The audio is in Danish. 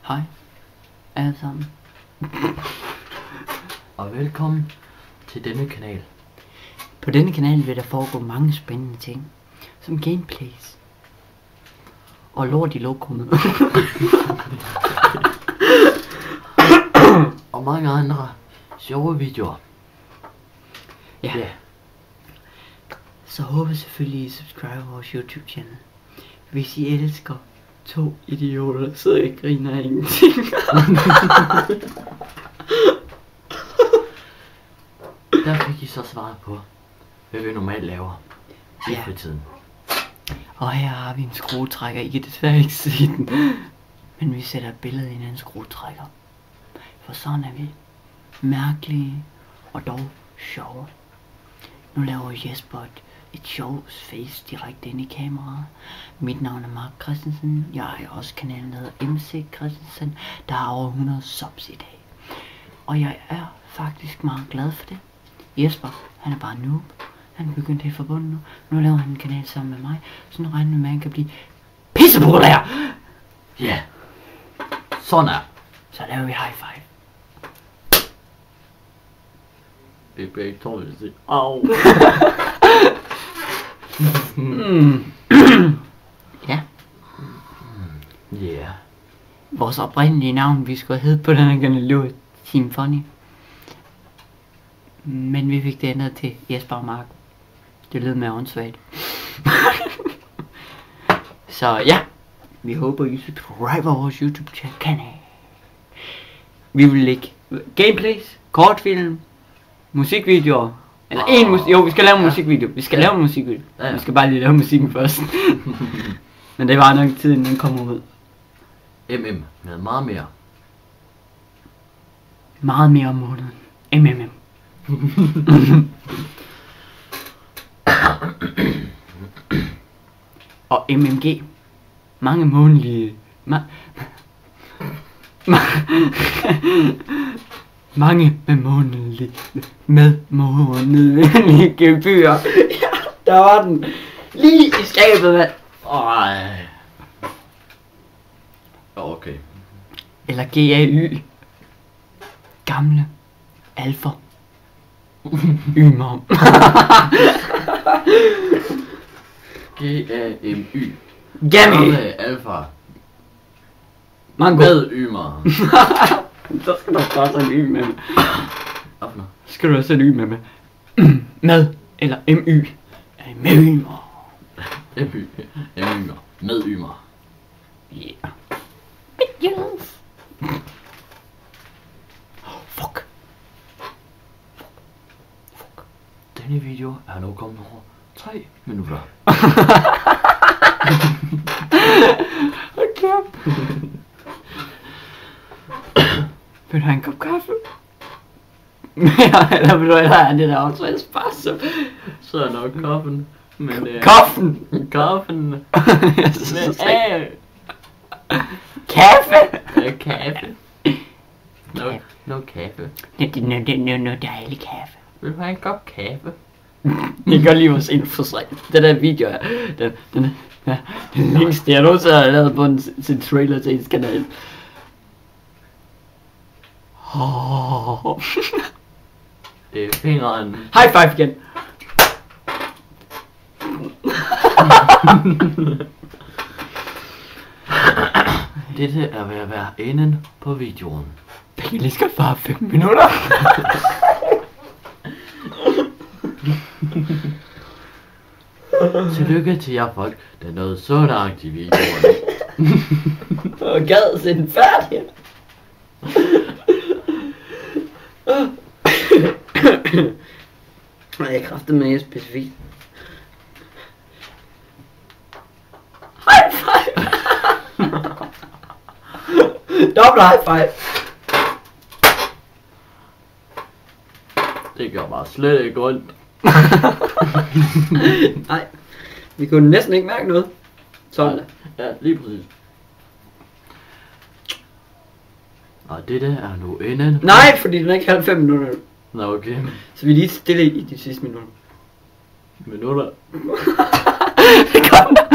Hej alle sammen. Og velkommen til denne kanal. På denne kanal vil der foregå mange spændende ting, som gameplays og lort i lokummet. Og mange andre sjove videoer. Ja. Yeah. Så håber selvfølgelig I subscriber vores YouTube channel. Hvis I elsker to idioter, der sidder og griner af ingenting. Der fik I så svaret på, hvad vi normalt laver i fritiden. Og her har vi en skruetrækker. I kan desværre ikke se den, men vi sætter et billede ind af en skruetrækker. For sådan er vi mærkelige og dog sjove. Nu laver Jesper et sjovt face direkte ind i kameraet. Mit navn er Mark Christensen. Jeg er også kanalen, der hedder MC Christensen. Der er over 100 subs i dag. Og jeg er faktisk meget glad for det. Jesper, han er bare noob. Han er begyndt helt forbundet nu. Nu laver han en kanal sammen med mig. Så nu regner vi med, at han kan blive pissepopulær. Ja. Yeah. Sådan er. Så laver vi high five. Det er begge to, vil sige. Au. Ja. Yeah. Vores oprindelige navn, vi skulle hedde på den her kanal, det var Team Funny. Men vi fik det ændret til Jesper og Mark. Det lød mere åndssvagt. Så ja, vi håber I subscriber vores YouTube kanal. Vi vil lægge gameplays, kortfilm, musikvideoer. Eller jo, vi skal lave en musikvideo. Vi skal lave en musikvideo. Ja. Vi skal bare lige lave musikken først. Men det var nok tiden, den kommer ud. Med meget mere. Meget mere om måneden. MMM. Og MMG. Mange månedlige mange med månedlige gebyrer. Ja, der var den. Lige i skabet, mand. Ej. Okay. Eller GAY. Gamle alfa. Ymer. GAMY. Gammy. Alfa. Mango. Med ymer. Så skal du bare sådan en y med mig. Hvad? Skal du også en y med mig? Med. Eller MY. Med ymer. Ymer. Med ymer. Yeah. Yes. Fuck. Denne video er nu kommet over 3 minutter. Okay. Vil du have en kop kaffe? Eller vil du have det der aftræs passe? Så er nok kaffen. Men Kaffen! Kaffen. Men kaffe! Kaffe. No kaffe. No dejlig kaffe. Vil du have en kop kaffe? Jeg kan lige vores infosag. Den der video er den længste jeg nogensinde har lavet på sin trailer til ens kanal. Det er fingeren. High five igen. Dette er ved at være enden på videoen. Den kan lige skal bare 5 minutter. Tillykke til jer folk, der nåede så langt i videoen. Og gad se den færdig. Jeg er kraftet med specifikt. High five! Dobbelt high five! Det gør bare slet ikke ondt. Nej, vi kunne næsten ikke mærke noget. Sådan. Ja, lige præcis. Og dette er nu enden. Nej, fordi den er ikke halv 5 minutter. Nå, okay. Så vi er lige stille i de sidste minutter. Minutter. Det kommer.